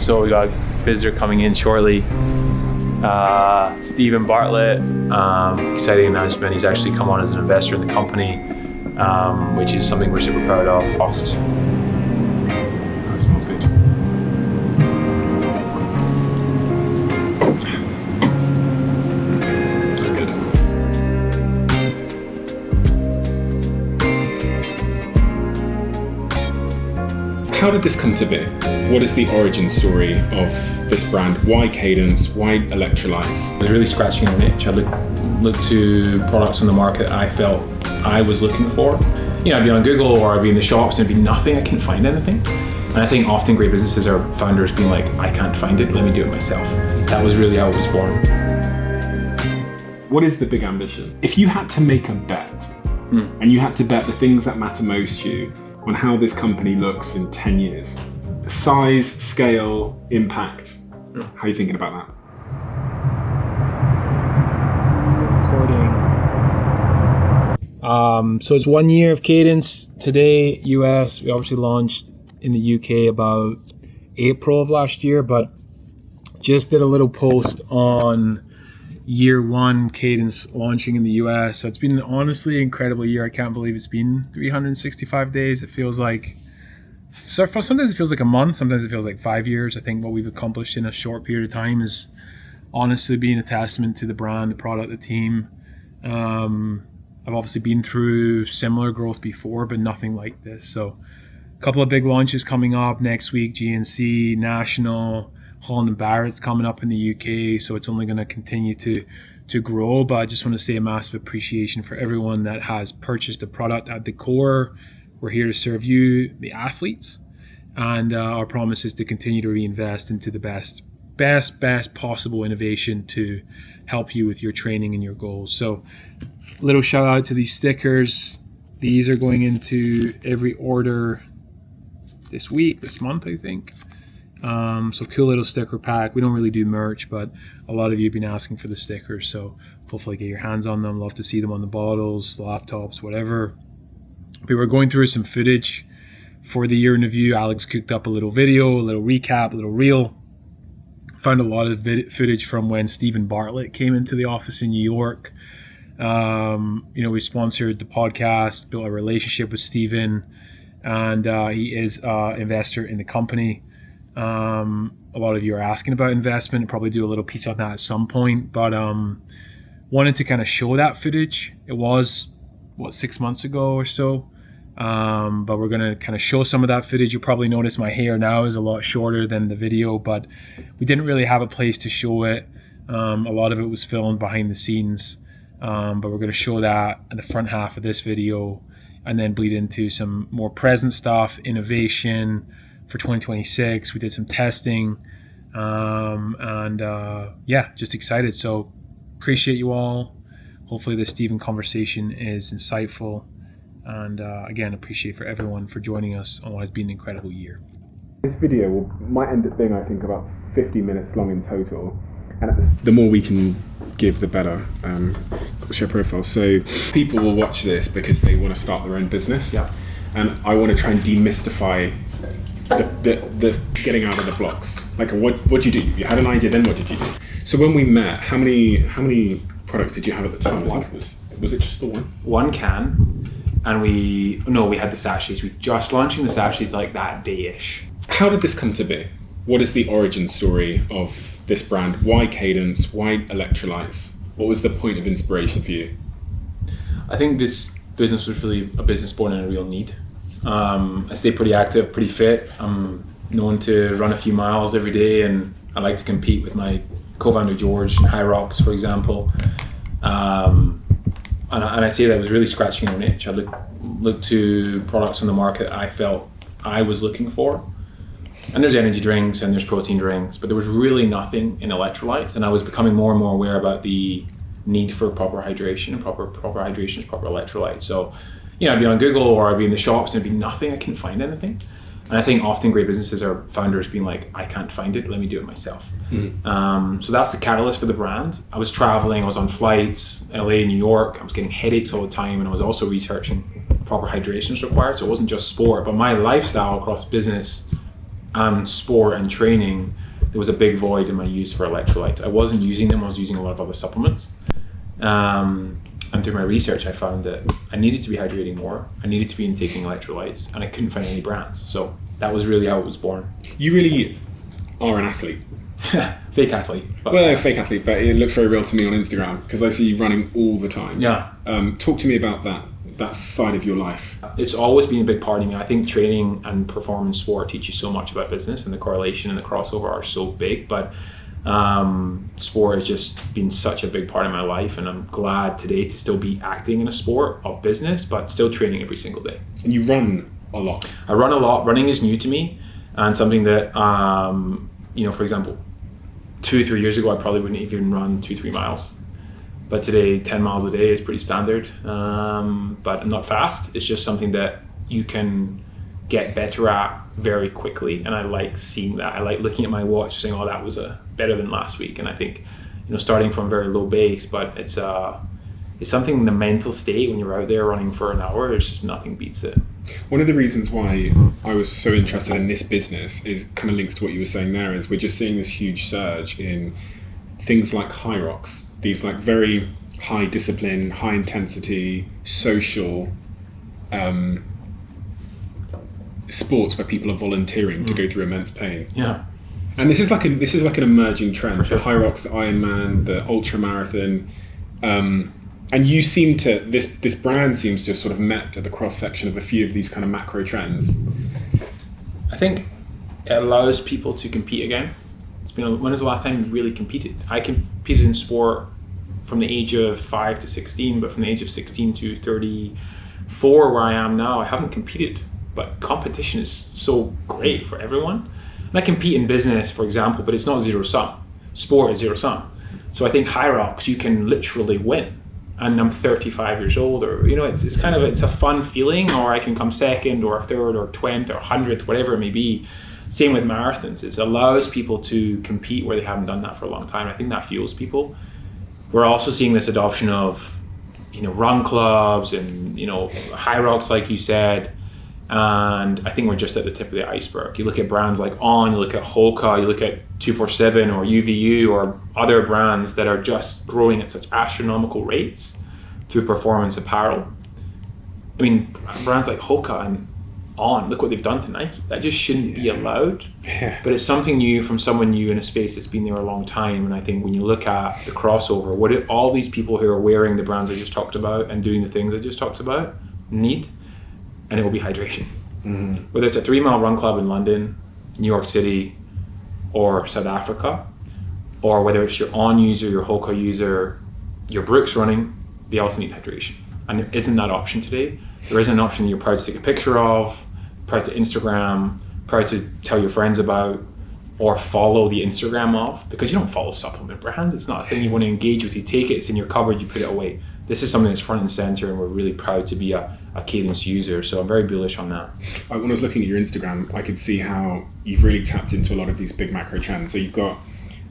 So we got a visitor coming in shortly. Steven Bartlett, exciting announcement. He's actually come on as an investor in the company, which is something we're super proud of. That smells good. That's good. How did this come to be? What is the origin story of this brand? Why Cadence? Why electrolytes? I was really scratching an itch. I looked to products on the market I felt I was looking for. You know, I'd be on Google or I'd be in the shops and it'd be nothing, I couldn't find anything. And I think often great businesses are founders being like, I can't find it, let me do it myself. That was really how it was born. What is the big ambition? If you had to make a bet, and you had to bet the things that matter most to you on how this company looks in 10 years, size, scale, impact, how are you thinking about that? Recording. So it's 1 year of Cadence today, US. We obviously launched in the UK about April of last year, but just did a little post on year one Cadence launching in the US. So it's been honestly an incredible year. I can't believe it's been 365 days. It feels like, sometimes it feels like a month, sometimes it feels like 5 years. I think what we've accomplished in a short period of time is honestly being a testament to the brand, the product, the team. I've obviously been through similar growth before, but nothing like this. So a couple of big launches coming up next week, GNC, National, Holland & Barrett's coming up in the UK, so it's only going to continue to grow. But I just want to say a massive appreciation for everyone that has purchased the product. At the core, we're here to serve you, the athletes, and our promise is to continue to reinvest into the best possible innovation to help you with your training and your goals. So little shout out to these stickers. These are going into every order this month, I think. So cool little sticker pack. We don't really do merch, but a lot of you have been asking for the stickers, so hopefully get your hands on them. Love to see them on the bottles, laptops, whatever. We were going through some footage for the year in review. Alex cooked up a little video, a little recap, a little reel. Found a lot of footage from when Steven Bartlett came into the office in New York. We sponsored the podcast, built a relationship with Steven, and he is an investor in the company. A lot of you are asking about investment. I'll probably do a little piece on that at some point, but wanted to kind of show that footage. It was 6 months ago or so, but we're going to kind of show some of that footage. You'll probably notice my hair now is a lot shorter than the video, but we didn't really have a place to show it. A lot of it was filmed behind the scenes, but we're going to show that at the front half of this video and then bleed into some more present stuff, innovation for 2026. We did some testing, just excited. So appreciate you all. Hopefully the Steven conversation is insightful, and again, appreciate for everyone for joining us on what has been an incredible year. This video might end up being, I think, about 50 minutes long in total, and the more we can give, the better. Share profile. So people will watch this because they want to start their own business, and I want to try and demystify the getting out of the blocks. Like, what do? You had an idea, then what did you do? So when we met, how many products did you have at the time? I think was it just the one? One can, and we had the sachets. We just launching the sachets like that day-ish. How did this come to be? What is the origin story of this brand? Why Cadence? Why electrolytes? What was the point of inspiration for you? I think this business was really a business born in a real need. I stay pretty active, pretty fit. I'm known to run a few miles every day, and I like to compete with my co-founder George in High Rocks, for example. And I say that I was really scratching an itch. I looked to products on the market I felt I was looking for. And there's energy drinks and there's protein drinks, but there was really nothing in electrolytes. And I was becoming more and more aware about the need for proper hydration, and proper hydration is proper electrolytes. So, I'd be on Google or I'd be in the shops and it'd be nothing, I couldn't find anything. And I think often great businesses are founders being like, I can't find it, let me do it myself. So that's the catalyst for the brand. I was traveling, I was on flights, LA, New York, I was getting headaches all the time, and I was also researching proper hydration is required. So it wasn't just sport, but my lifestyle across business and sport and training, there was a big void in my use for electrolytes. I wasn't using them, I was using a lot of other supplements. And through my research, I found that I needed to be hydrating more. I needed to be taking electrolytes, and I couldn't find any brands. So that was really how it was born. You really are an athlete. Fake athlete. But Fake athlete, but it looks very real to me on Instagram because I see you running all the time. Yeah. Talk to me about that side of your life. It's always been a big part of me. I think training and performance sport teach you so much about business, and the correlation and the crossover are so big. But sport has just been such a big part of my life, and I'm glad today to still be acting in a sport of business, but still training every single day. And you run a lot. I run a lot. Running is new to me, and something that, for example, 2-3 years ago, I probably wouldn't even run 2-3 miles. But today, 10 miles a day is pretty standard. But I'm not fast. It's just something that you can get better at very quickly, and I like seeing that. I like looking at my watch saying, oh, that was better than last week. And I think, starting from a very low base, but it's something in the mental state when you're out there running for an hour, it's just nothing beats it. One of the reasons why I was so interested in this business is kind of links to what you were saying there, is we're just seeing this huge surge in things like high rocks, these like very high discipline, high intensity, social sports where people are volunteering to go through immense pain. Yeah. And this is like an emerging trend. Sure. The high rocks, the Ironman, the ultra marathon, and you seem to this brand seems to have sort of met at the cross section of a few of these kind of macro trends. I think it allows people to compete again. When was the last time you really competed? I competed in sport from the age of 5 to 16, but from the age of 16 to 34, where I am now, I haven't competed. But competition is so great for everyone. And I compete in business, for example, but it's not zero sum. Sport is zero sum. So I think high rocks, you can literally win. And I'm 35 years old, or it's kind of it's a fun feeling. Or I can come second, or third, or 20th, or 100th, whatever it may be. Same with marathons. It allows people to compete where they haven't done that for a long time. I think that fuels people. We're also seeing this adoption of, run clubs and, high rocks, like you said. And I think we're just at the tip of the iceberg. You look at brands like On, you look at Hoka, you look at 247 or UVU or other brands that are just growing at such astronomical rates through performance apparel. I mean, brands like Hoka and On, look what they've done to Nike. That just shouldn't be allowed. Yeah. But it's something new from someone new in a space that's been there a long time. And I think when you look at the crossover, all these people who are wearing the brands I just talked about and doing the things I just talked about need, and it will be hydration. Mm-hmm. Whether it's a 3-mile run club in London, New York City, or South Africa, or whether it's your On user, your Hoka user, your Brooks running, they also need hydration. And there isn't that option today. There isn't an option that you're proud to take a picture of, proud to Instagram, proud to tell your friends about, or follow the Instagram of, because you don't follow supplement brands. It's not a thing you want to engage with. You take it, it's in your cupboard, you put it away. This is something that's front and center, and we're really proud to be a Cadence user. So I'm very bullish on that. When I was looking at your Instagram, I could see how you've really tapped into a lot of these big macro trends. So you've got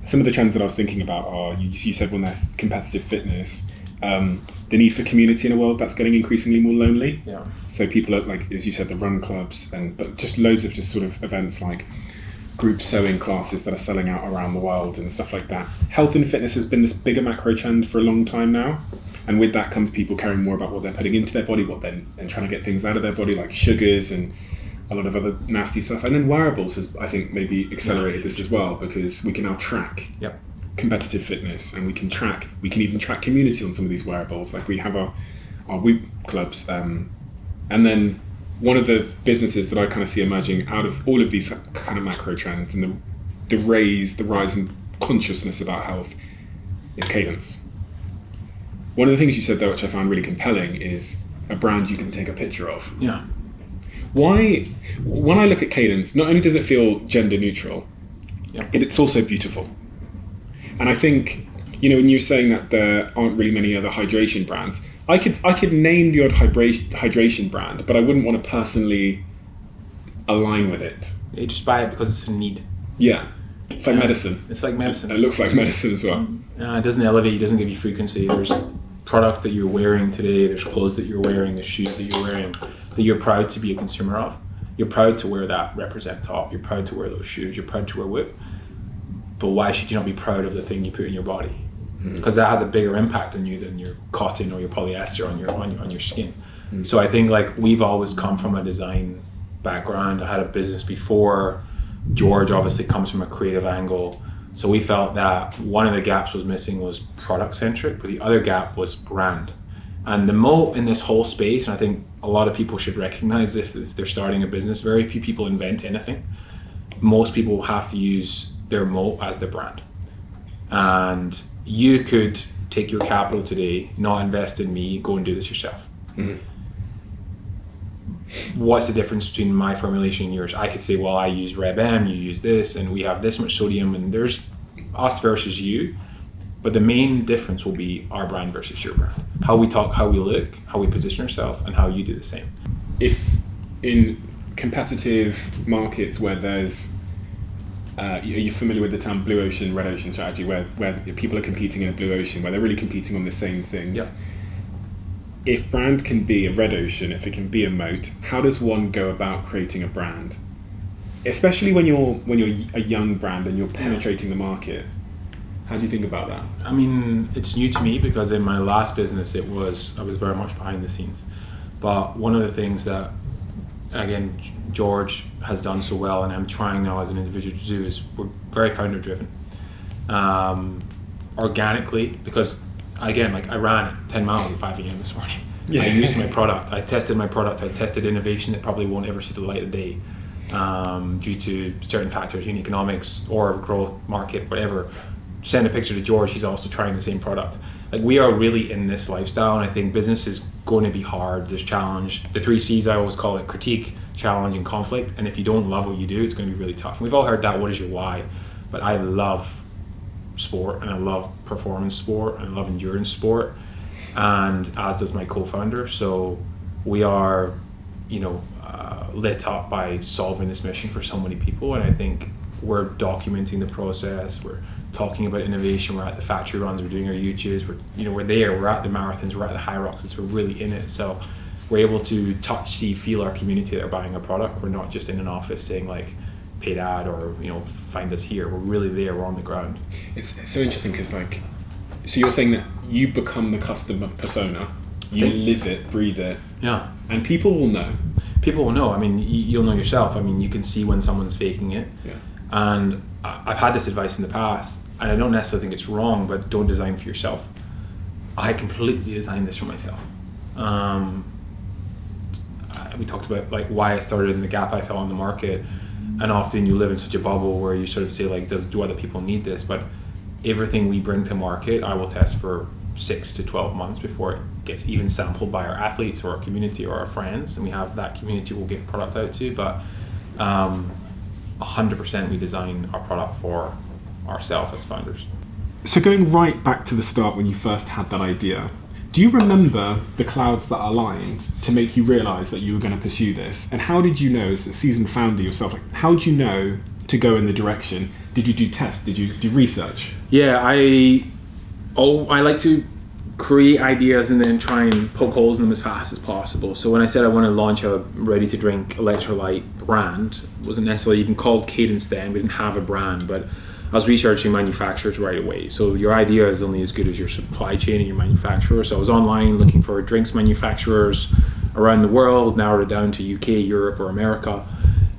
some of the trends that I was thinking about are, you said when they're competitive fitness, the need for community in a world that's getting increasingly more lonely. Yeah. So people are like, as you said, the run clubs, but just loads of just sort of events like group sewing classes that are selling out around the world and stuff like that. Health and fitness has been this bigger macro trend for a long time now. And with that comes people caring more about what they're putting into their body, and trying to get things out of their body, like sugars and a lot of other nasty stuff. And then wearables has, I think, maybe accelerated this as well, because we can now track competitive fitness, and we can even track community on some of these wearables. Like we have our Whoop clubs. And then one of the businesses that I kind of see emerging out of all of these kind of macro trends and the rise in consciousness about health is Cadence. One of the things you said there, which I found really compelling, is a brand you can take a picture of. Yeah. Why, when I look at Cadence, not only does it feel gender neutral, it's also beautiful. And I think, when you're saying that there aren't really many other hydration brands, I could name the odd hydration brand, but I wouldn't want to personally align with it. You just buy it because it's a need. Yeah. It's like medicine. It's like medicine. It looks like medicine as well. It doesn't elevate, it doesn't give you frequency. There's products that you're wearing today, there's clothes that you're wearing, there's shoes that you're wearing that you're proud to be a consumer of. You're proud to wear that represent top. You're proud to wear those shoes. You're proud to wear whip. But why should you not be proud of the thing you put in your body? Because that has a bigger impact on you than your cotton or your polyester on your skin. So I think like we've always come from a design background. I had a business before. George obviously comes from a creative angle. So we felt that one of the gaps was missing was product centric, but the other gap was brand. And the moat in this whole space, and I think a lot of people should recognize if they're starting a business, very few people invent anything. Most people have to use their moat as their brand. And you could take your capital today, not invest in me, go and do this yourself. What's the difference between my formulation and yours? I could say, well, I use Reb M, you use this, and we have this much sodium, and there's us versus you. But the main difference will be our brand versus your brand. How we talk, how we look, how we position ourselves, and how you do the same. If in competitive markets where there's, you're familiar with the term blue ocean, red ocean strategy, where people are competing in a blue ocean, where they're really competing on the same things. Yep. If brand can be a red ocean, if it can be a moat, how does one go about creating a brand? Especially when you're a young brand and you're penetrating the market. How do you think about that? I mean, it's new to me because in my last business, I was very much behind the scenes. But one of the things that, again, George has done so well, and I'm trying now as an individual to do, is we're very founder driven. Organically, because again, like I ran 10 miles at 5 a.m. this morning. Yeah. I used my product. I tested my product. I tested innovation that probably won't ever see the light of day due to certain factors, unit economics or growth, market, whatever. Send a picture to George, he's also trying the same product. Like we are really in this lifestyle, and I think business is going to be hard. There's challenge. The 3 C's, I always call it: critique, challenge, and conflict. And if you don't love what you do, it's going to be really tough. And we've all heard that, what is your why? But I love sport, and I love performance sport, and I love endurance sport, and as does my co-founder. So we are, lit up by solving this mission for so many people, and I think we're documenting the process. We're talking about innovation. We're at the factory runs. We're doing our YouTubes. We're there. We're at the marathons. We're at the high rocks. We're really in it. So we're able to touch, see, feel our community that are buying our product. We're not just in an office saying like paid ad or find us here. We're really there. We're on the ground. It's so interesting because so you're saying that you become the customer persona. You live it, breathe it. Yeah. And people will know. People will know. I mean, you'll know yourself. I mean, you can see when someone's faking it. Yeah. And I've had this advice in the past, and I don't necessarily think it's wrong, but don't design for yourself. I completely designed this for myself. We talked about like why I started in the gap I fell on the market, and often you live in such a bubble where you sort of say like, do other people need this? But everything we bring to market, I will test for 6 to 12 months before it gets even sampled by our athletes or our community or our friends, and we have that community we'll give product out to. But 100% we design our product for ourselves as founders. So going right back to the start when you first had that idea, do you remember the clouds that aligned to make you realize that you were going to pursue this? And how did you know, as a seasoned founder yourself, how did you know to go in the direction? Did you do tests? Did you do research? Yeah, I like to create ideas and then try and poke holes in them as fast as possible. So when I said I want to launch a ready-to-drink electrolyte brand, it wasn't necessarily even called Cadence then. We didn't have a brand, but I was researching manufacturers right away. So your idea is only as good as your supply chain and your manufacturer. So I was online looking for drinks manufacturers around the world, narrowed it down to UK, Europe, or America.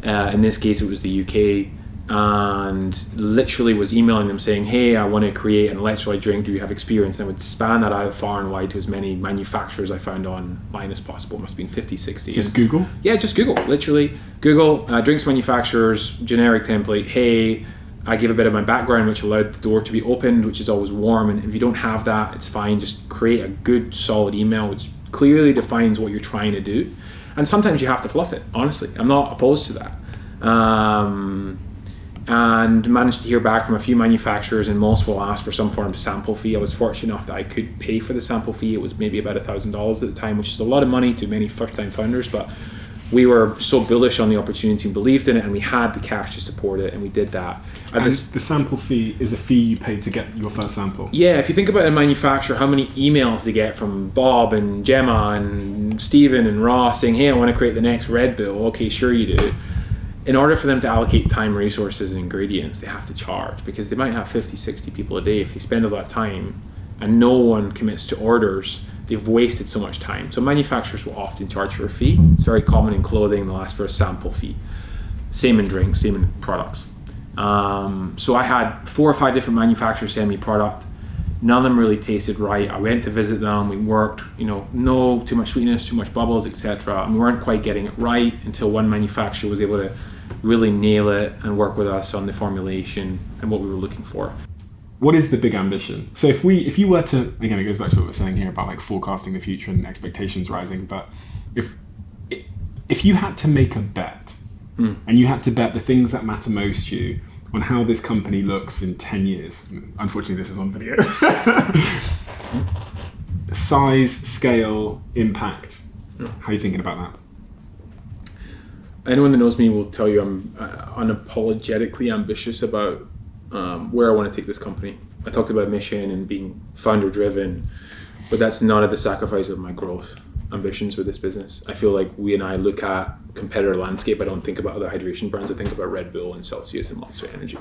In this case, it was the UK. And literally was emailing them saying, hey, I want to create an electrolyte drink, do you have experience? And I would span that out far and wide to as many manufacturers I found online as possible. It must have been 50, 60. Just Google? Yeah, just Google, literally. Google, drinks manufacturers, generic template, hey, I give a bit of my background which allowed the door to be opened, which is always warm, and if you don't have that, it's fine. Just create a good solid email which clearly defines what you're trying to do. And sometimes you have to fluff it, honestly. I'm not opposed to that. And managed to hear back from a few manufacturers, and most will ask for some form of sample fee. I was fortunate enough that I could pay for the sample fee. It was maybe about $1,000 at the time, which is a lot of money to many first-time founders, but we were so bullish on the opportunity and believed in it, and we had the cash to support it, and we did that. And the sample fee is a fee you pay to get your first sample. Yeah, if you think about a manufacturer, how many emails they get from Bob and Gemma and Steven and Ross saying, hey, I want to create the next Red Bull. Okay, sure you do. In order for them to allocate time, resources, and ingredients, they have to charge, because they might have 50, 60 people a day. If they spend all that time and no one commits to orders, they've wasted so much time. So manufacturers will often charge for a fee. It's very common in clothing, they'll ask for a sample fee. Same in drinks, same in products. So I had 4 or 5 different manufacturers send me product. None of them really tasted right. I went to visit them, we worked, no too much sweetness, too much bubbles, etc. And we weren't quite getting it right until one manufacturer was able to really nail it and work with us on the formulation and what we were looking for. What is the big ambition? So if you were to, again, it goes back to what we're saying here about like forecasting the future and expectations rising, but if you had to make a bet, and you had to bet the things that matter most to you on how this company looks in 10 years, unfortunately this is on video, size, scale, impact, how are you thinking about that? Anyone that knows me will tell you I'm unapologetically ambitious about where I want to take this company. I talked about mission and being founder driven, but that's not at the sacrifice of my growth ambitions with this business. I feel like we and I look at competitor landscape. I don't think about other hydration brands. I think about Red Bull and Celsius and Monster Energy.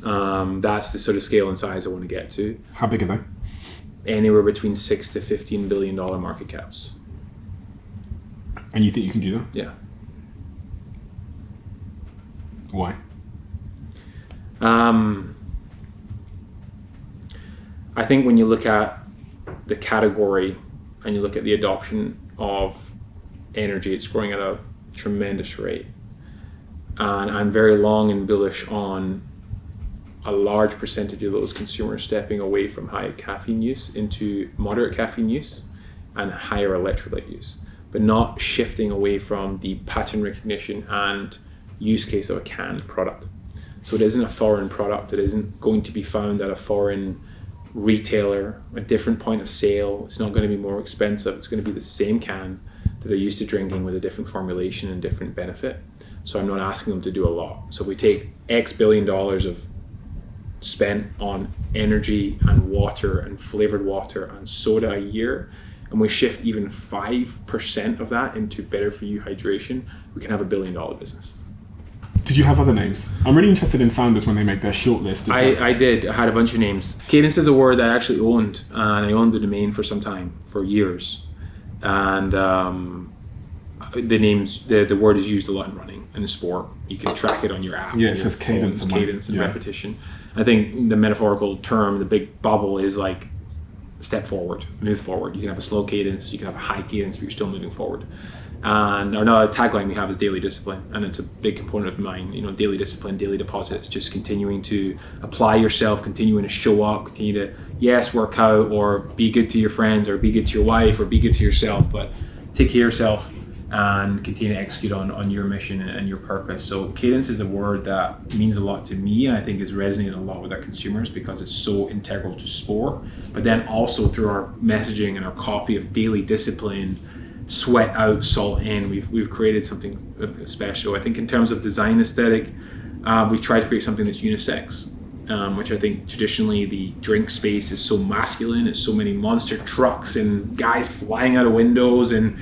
That's the sort of scale and size I want to get to. How big are they? Anywhere between $6 to $15 billion market caps. And you think you can do that? Yeah. Why? I think when you look at the category and you look at the adoption of energy, it's growing at a tremendous rate. And I'm very long and bullish on a large percentage of those consumers stepping away from high caffeine use into moderate caffeine use and higher electrolyte use, but not shifting away from the pattern recognition and use case of a canned product. So it isn't a foreign product. It isn't going to be found at a foreign retailer, a different point of sale. It's not going to be more expensive. It's going to be the same can that they're used to drinking with a different formulation and different benefit. So I'm not asking them to do a lot. So if we take X billion dollars of spent on energy and water and flavored water and soda a year, and we shift even 5% of that into better for you hydration, we can have $1 billion business. Did you have other names? I'm really interested in founders when they make their short list. I did. I had a bunch of names. Cadence is a word that I actually owned, and I owned the domain for some time, for years. And the word is used a lot in running and in sport. You can track it on your app. Yeah, it says cadence. Cadence and repetition. I think the metaphorical term, the big bubble, is like step forward, move forward. You can have a slow cadence, you can have a high cadence, but you're still moving forward. And another tagline we have is daily discipline, and it's a big component of mine. Daily discipline, daily deposits, just continuing to apply yourself, continuing to show up, continue to work out, or be good to your friends, or be good to your wife, or be good to yourself, but take care of yourself and continue to execute on your mission and your purpose. So cadence is a word that means a lot to me, and I think is resonating a lot with our consumers because it's so integral to sport, but then also through our messaging and our copy of daily discipline, sweat out, salt in, we've created something special. I think in terms of design aesthetic, we've tried to create something that's unisex, which I think traditionally the drink space is so masculine. It's so many monster trucks and guys flying out of windows and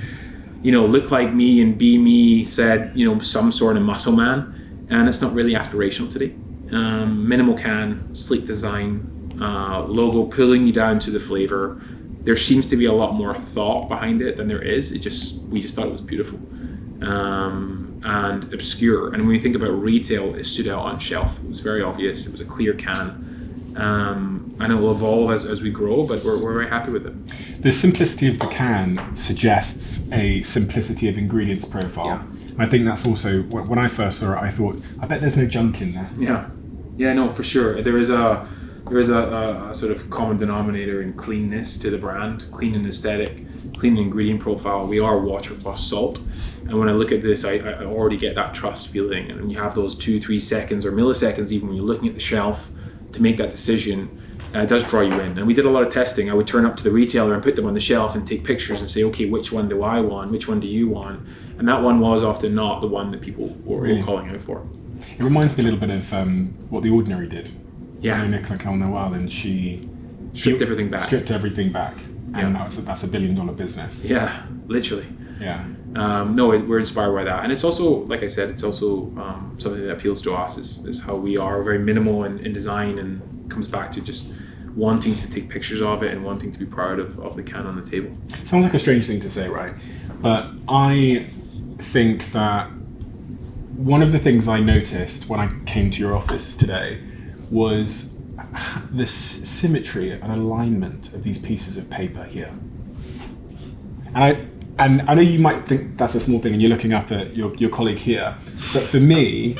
look like me and be me, said some sort of muscle man, and it's not really aspirational today. Minimal can, sleek design, logo pulling you down to the flavor. There seems to be a lot more thought behind it than there is. We just thought it was beautiful and obscure. And when we think about retail, it stood out on shelf. It was very obvious. It was a clear can. And it will evolve as we grow, but we're very happy with it. The simplicity of the can suggests a simplicity of ingredients profile. Yeah. And I think that's also, when I first saw it, I thought, I bet there's no junk in there. Yeah, no, for sure. There is a sort of common denominator in cleanness to the brand, clean and aesthetic, clean ingredient profile. We are water plus salt. And when I look at this, I already get that trust feeling. And when you have those 2-3 seconds or milliseconds, even when you're looking at the shelf to make that decision, it does draw you in. And we did a lot of testing. I would turn up to the retailer and put them on the shelf and take pictures and say, okay, which one do I want? Which one do you want? And that one was often not the one that people were Really? calling out for. It reminds me a little bit of what The Ordinary did. Yeah. Nicola Noel, and she Stripped everything back. Stripped everything back, and Yeah. that's $1 billion business. Yeah, literally. Yeah. We're inspired by that, and it's also, like I said, it's also something that appeals to us. Is how we are very minimal in design, and comes back to just wanting to take pictures of it and wanting to be proud of the can on the table. Sounds like a strange thing to say, right? But I think that one of the things I noticed when I came to your office today was this symmetry and alignment of these pieces of paper here. And I know you might think that's a small thing, and you're looking up at your colleague here, but for me,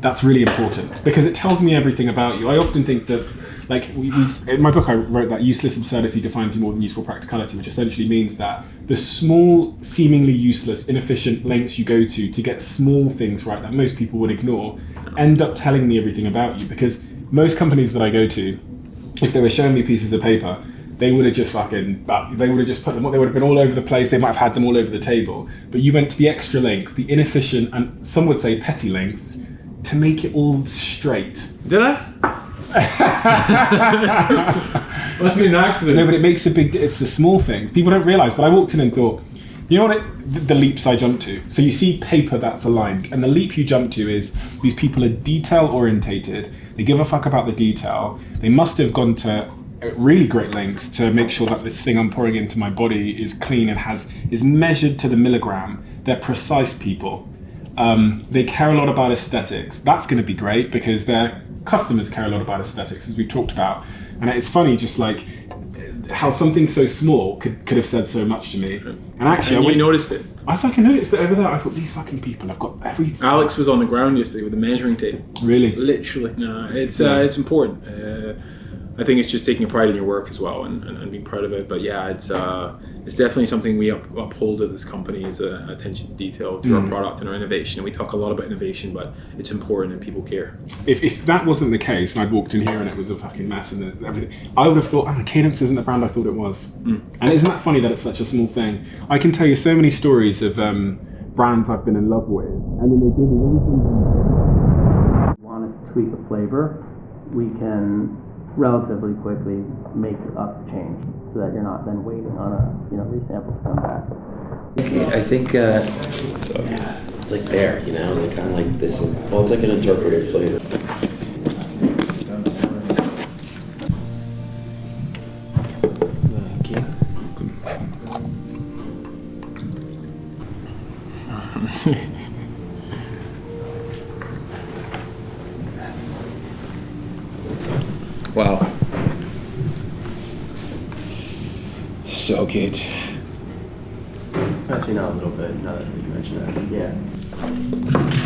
that's really important, because it tells me everything about you. I often think that, like, we in my book I wrote that useless absurdity defines you more than useful practicality, which essentially means that the small, seemingly useless, inefficient lengths you go to get small things right that most people would ignore end up telling me everything about you. Because most companies that I go to, if they were showing me pieces of paper, they would have just put them, they would have been all over the place, they might have had them all over the table. But you went to the extra lengths, the inefficient, and some would say petty lengths, to make it all straight. Did I? Must have been an accident. No, but it makes it's the small things. People don't realise, but I walked in and thought, you know what the leaps I jumped to? So you see paper that's aligned, and the leap you jump to is these people are detail orientated, they give a fuck about the detail, they must have gone to really great lengths to make sure that this thing I'm pouring into my body is clean and is measured to the milligram. They're precise people. They care a lot about aesthetics. That's going to be great because their customers care a lot about aesthetics, as we've talked about. And it's funny, just like how something so small could have said so much to me. And actually, you noticed it. I fucking noticed it over there. I thought, these fucking people have got everything. Alex was on the ground yesterday with a measuring tape. Really? Literally. No, it's important. I think it's just taking a pride in your work as well, and being proud of it. But yeah, it's definitely something we uphold at this company, is attention to detail to our product and our innovation. And we talk a lot about innovation, but it's important and people care. If that wasn't the case, and I'd walked in here and it was a fucking mess and everything, I would have thought, Cadence isn't the brand I thought it was. And isn't that funny that it's such a small thing? I can tell you so many stories of brands I've been in love with, and then they give me everything. Want to tweak a flavor, we can relatively quickly make up the change, so that you're not then waiting on a resample to come back. I think it's like there, like kind of like this. Well, it's like an interpretive flavor. Wow. So good. Actually, not a little bit, now that you mention that. Yeah.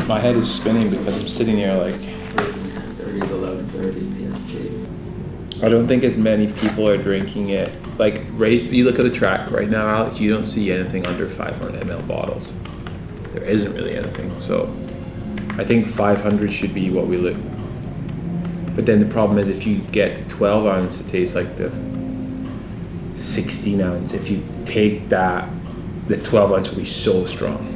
My head is spinning because I'm sitting there like... 10:30 to 11:30 PST. I don't think as many people are drinking it. Like, you look at the track right now, Alex, you don't see anything under 500 ml bottles. There isn't really anything. So I think 500 should be what we look. But then the problem is, if you get the 12 ounce, it tastes like the 16 ounce. If you take that, the 12 ounce will be so strong.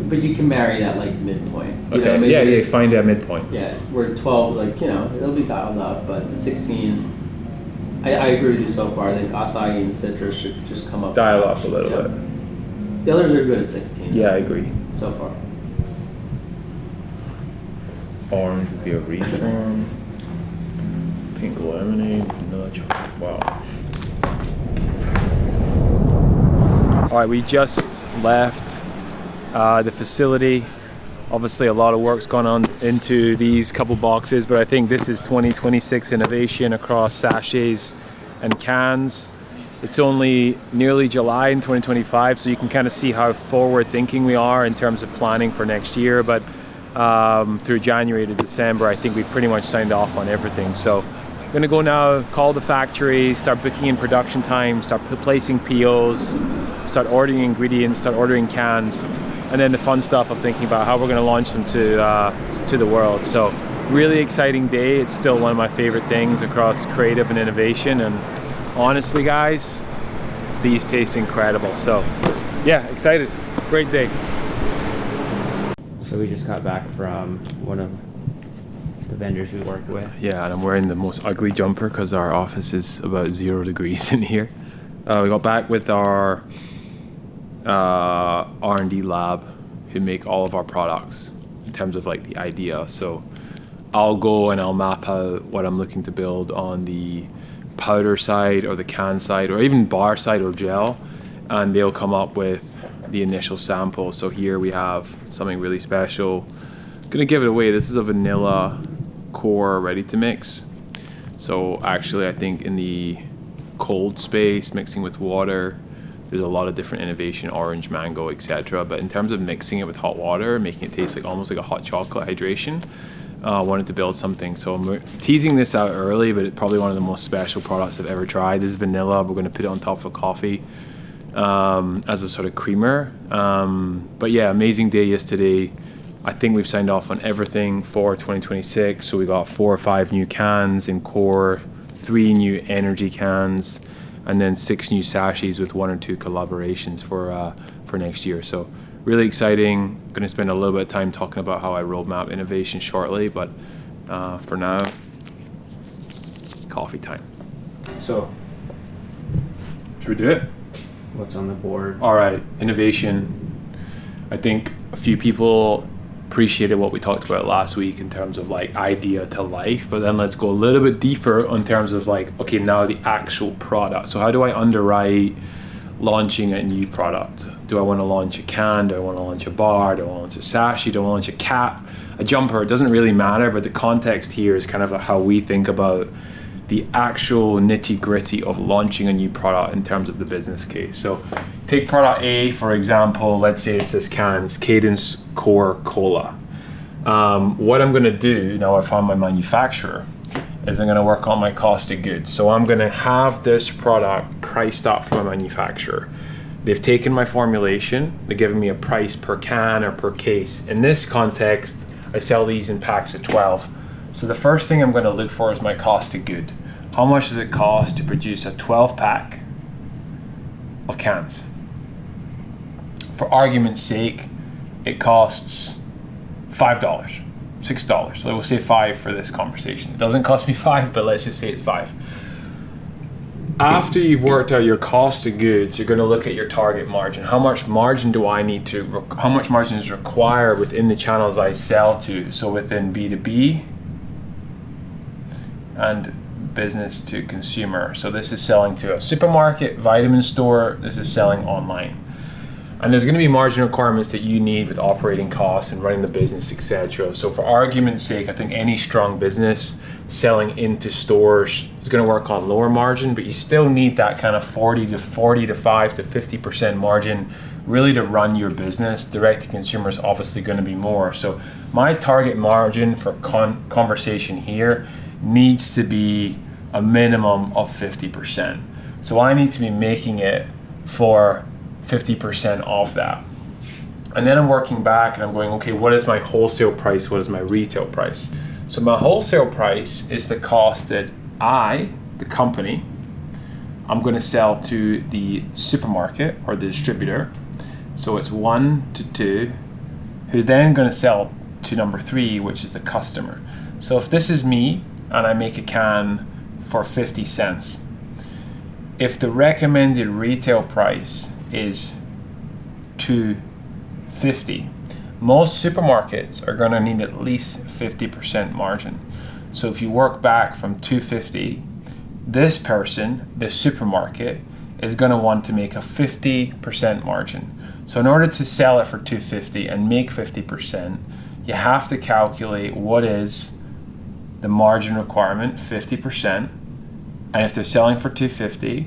But you can marry that like midpoint. Okay, yeah, find that midpoint. Yeah, where 12 is like, it'll be dialed up, but the 16, I agree with you so far. I think acai and citrus should just come up. Dial up a little bit. The others are good at 16. Yeah, I agree. So far. Orange would be a reform. Pink lemonade, vanilla chocolate. Wow. All right, we just left the facility. Obviously, a lot of work's gone on into these couple boxes, but I think this is 2026 innovation across sachets and cans. It's only nearly July in 2025, so you can kind of see how forward thinking we are in terms of planning for next year. But through January to December, I think we've pretty much signed off on everything. So I'm gonna go now, call the factory, start booking in production time, start placing POs, start ordering ingredients, start ordering cans, and then the fun stuff of thinking about how we're gonna launch them to the world. So really exciting day. It's still one of my favorite things across creative and innovation. And honestly, guys, these taste incredible. So yeah, excited. Great day. So we just got back from one of the vendors we work with. Yeah, and I'm wearing the most ugly jumper because our office is about 0 degrees in here. We got back with our R&D lab who make all of our products in terms of like the idea. So I'll go and I'll map out what I'm looking to build on the powder side or the can side or even bar side or gel, and they'll come up with the initial sample. So here we have something really special. Gonna give it away. This is a vanilla core ready to mix. So actually I think in the cold space, mixing with water, there's a lot of different innovation, orange, mango, etc. But in terms of mixing it with hot water, making it taste like almost like a hot chocolate hydration, I wanted to build something. So I'm teasing this out early, but it's probably one of the most special products I've ever tried. This is vanilla. We're gonna put it on top of coffee as a sort of creamer. But yeah, amazing day yesterday. I think we've signed off on everything for 2026. So we got 4 or 5 new cans in core, 3 new energy cans, and then 6 new sachets with 1 or 2 collaborations for next year. So really exciting. Going to spend a little bit of time talking about how I roadmap innovation shortly, but for now, coffee time. So should we do it? What's on the board? All right, innovation. I think a few people appreciated what we talked about last week in terms of like idea to life, but then let's go a little bit deeper in terms of like, okay, now the actual product. So how do I underwrite launching a new product? Do I want to launch a can? Do I want to launch a bar? Do I want to launch a sachet? Do I want to launch a cap, a jumper? It doesn't really matter, but the context here is kind of how we think about the actual nitty-gritty of launching a new product in terms of the business case. So take product A, for example. Let's say it's this can, it's Cadence Core Cola. What I'm gonna do, now I found my manufacturer, is I'm gonna work on my cost of goods. So I'm gonna have this product priced up from a manufacturer. They've taken my formulation, they're giving me a price per can or per case. In this context, I sell these in packs of 12. So the first thing I'm gonna look for is my cost of good. How much does it cost to produce a 12 pack of cans? For argument's sake, it costs $5, $6. So we'll say 5 for this conversation. It doesn't cost me 5, but let's just say it's 5. After you've worked out your cost of goods, you're gonna look at your target margin. How much margin do I need to, how much margin is required within the channels I sell to? So within B2B and business to consumer. So this is selling to a supermarket, vitamin store, this is selling online. And there's going to be margin requirements that you need with operating costs and running the business, etc. So for argument's sake, I think any strong business selling into stores is going to work on lower margin, but you still need that kind of 40 to 5 to 50% margin really to run your business. Direct to consumer is obviously going to be more. So my target margin for conversation here needs to be a minimum of 50%. So I need to be making it for 50% off that. And then I'm working back and I'm going, okay, what is my wholesale price? What is my retail price? So my wholesale price is the cost that I, the company, I'm going to sell to the supermarket or the distributor. So it's 1 to 2, who's then going to sell to number 3, which is the customer. So if this is me and I make a can for 50 cents, if the recommended retail price is $2.50, most supermarkets are going to need at least 50% margin. So if you work back from $2.50, this person, this supermarket, is going to want to make a 50% margin. So in order to sell it for $2.50 and make 50%, you have to calculate what is the margin requirement, 50%. And if they're selling for $2.50,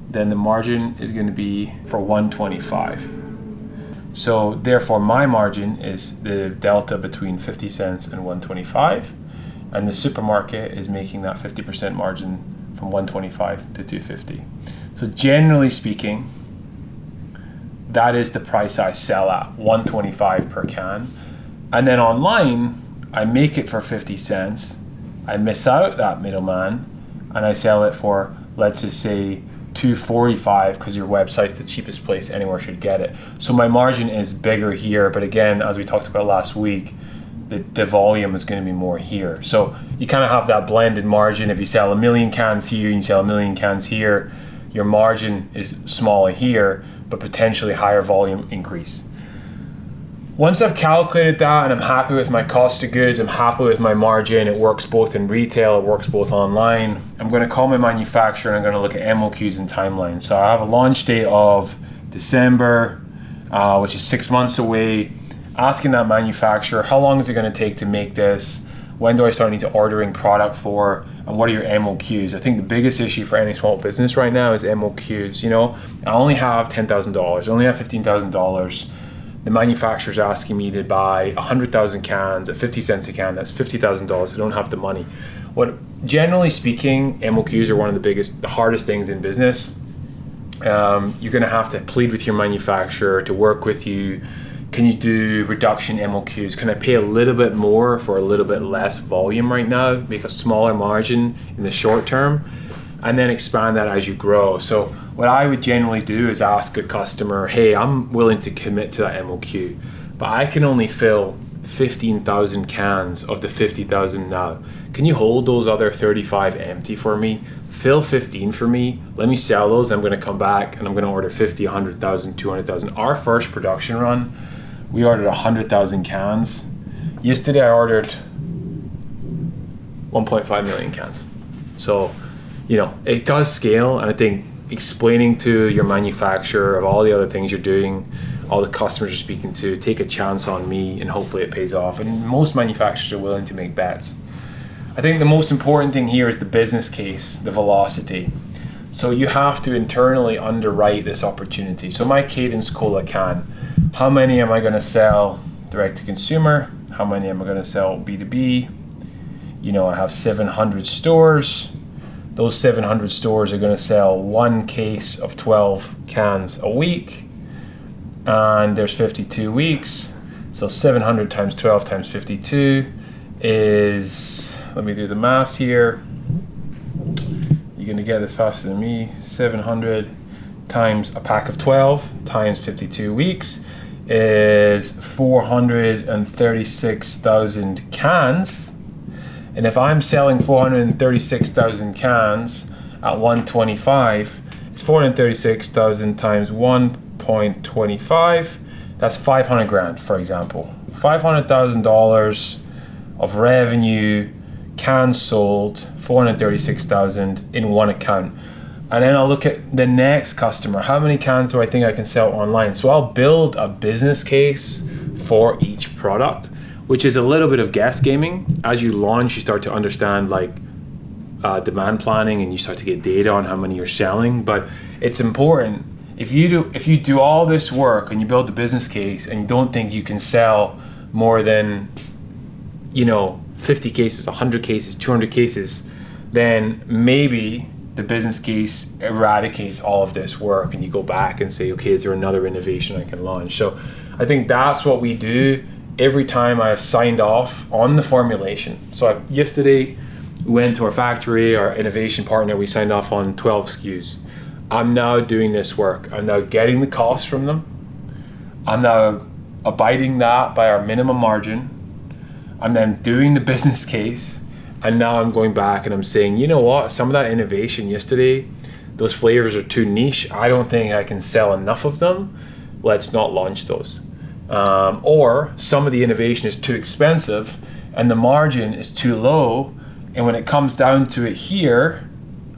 then the margin is going to be for $1.25. So therefore my margin is the delta between 50 cents and $1.25, and the supermarket is making that 50% margin from $1.25 to $2.50. So generally speaking, that is the price I sell at, $1.25 per can. And then online, I make it for 50 cents, I miss out that middleman, and I sell it for, let's just say, 245 because your website's the cheapest place anywhere should get it. So my margin is bigger here, but again, as we talked about last week, the volume is going to be more here. So you kind of have that blended margin. If you sell 1 million cans here and you sell 1 million cans here, your margin is smaller here, but potentially higher volume increase. Once I've calculated that and I'm happy with my cost of goods, I'm happy with my margin, it works both in retail, it works both online, I'm going to call my manufacturer and I'm going to look at MOQs and timelines. So I have a launch date of December, which is 6 months away. Asking that manufacturer, how long is it going to take to make this? When do I start needing to ordering product for? And what are your MOQs? I think the biggest issue for any small business right now is MOQs. You know, I only have $10,000, I only have $15,000. The manufacturer's asking me to buy 100,000 cans at 50 cents a can. That's $50,000. I don't have the money. Generally speaking, MOQs are one of the hardest things in business. You're going to have to plead with your manufacturer to work with you. Can you do reduction MOQs? Can I pay a little bit more for a little bit less volume right now, make a smaller margin in the short term, and then expand that as you grow? So what I would generally do is ask a customer, hey, I'm willing to commit to that MOQ, but I can only fill 15,000 cans of the 50,000 now. Can you hold those other 35 empty for me? Fill 15 for me. Let me sell those. I'm going to come back and I'm going to order 50, 100,000, 200,000. Our first production run, we ordered 100,000 cans. Yesterday I ordered 1.5 million cans. So, you know, it does scale, and I think explaining to your manufacturer of all the other things you're doing, all the customers you're speaking to, take a chance on me and hopefully it pays off. And most manufacturers are willing to make bets. I think the most important thing here is the business case, the velocity. So you have to internally underwrite this opportunity. So my Cadence Cola can, how many am I going to sell direct to consumer? How many am I going to sell B2B? You know, I have 700 stores. Those 700 stores are going to sell one case of 12 cans a week, and there's 52 weeks. So 700 times 12 times 52 is, let me do the math here. You're going to get this faster than me. 700 times a pack of 12 times 52 weeks is 436,000 cans. And if I'm selling 436,000 cans at 125, it's 436,000 times 1.25. That's 500 grand, for example. $500,000 of revenue, cans sold, 436,000 in one account. And then I'll look at the next customer. How many cans do I think I can sell online? So I'll build a business case for each product, which is a little bit of guess gaming. As you launch, you start to understand demand planning, and you start to get data on how many you're selling. But it's important, if you do all this work and you build the business case and you don't think you can sell more than 50 cases, 100 cases, 200 cases, then maybe the business case eradicates all of this work and you go back and say, okay, is there another innovation I can launch? So I think that's what we do every time I've signed off on the formulation. So yesterday we went to our factory, our innovation partner, we signed off on 12 SKUs. I'm now doing this work. I'm now getting the cost from them. I'm now abiding that by our minimum margin. I'm then doing the business case. And now I'm going back and I'm saying, you know what, some of that innovation yesterday, those flavors are too niche. I don't think I can sell enough of them. Let's not launch those. Or some of the innovation is too expensive and the margin is too low, and when it comes down to it here,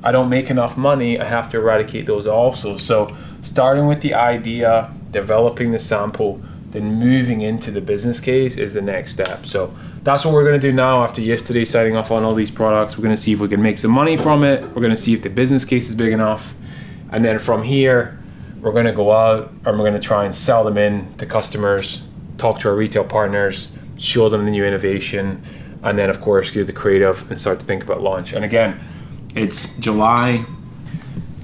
I don't make enough money, I have to eradicate those also. So starting with the idea, developing the sample, then moving into the business case is the next step. So that's what we're going to do now after yesterday signing off on all these products. We're going to see if we can make some money from it. We're going to see if the business case is big enough. And then from here, we're going to go out and we're going to try and sell them in to customers, talk to our retail partners, show them the new innovation, and then of course do the creative and start to think about launch. And again, it's July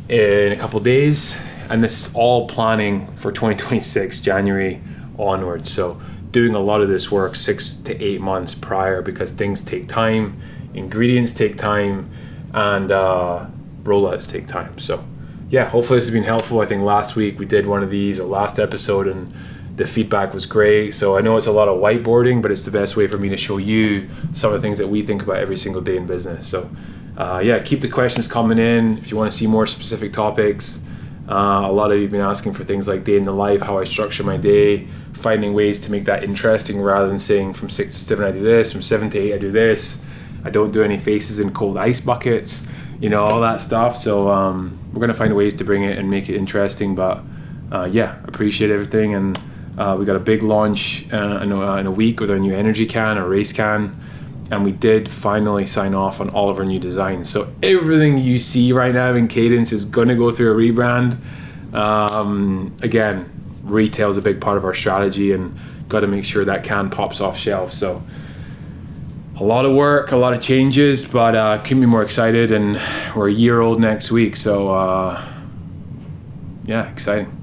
in a couple of days, and this is all planning for 2026, January onwards. So doing a lot of this work 6 to 8 months prior, because things take time, ingredients take time, and rollouts take time. So yeah, hopefully this has been helpful. I think last week we did one of these, or last episode, and the feedback was great. So I know it's a lot of whiteboarding, but it's the best way for me to show you some of the things that we think about every single day in business. So yeah, keep the questions coming in. If you want to see more specific topics, a lot of you have been asking for things like day in the life, how I structure my day, finding ways to make that interesting rather than saying from 6 to 7 I do this, from 7 to 8 I do this. I don't do any faces in cold ice buckets, all that stuff. So we're going to find ways to bring it and make it interesting. But yeah, appreciate everything. And we got a big launch in a week with our new energy can, our race can. And we did finally sign off on all of our new designs. So everything you see right now in Cadence is going to go through a rebrand. Again, retail is a big part of our strategy, and got to make sure that can pops off shelves. So a lot of work, a lot of changes, but couldn't be more excited. And we're a year old next week. So yeah, exciting.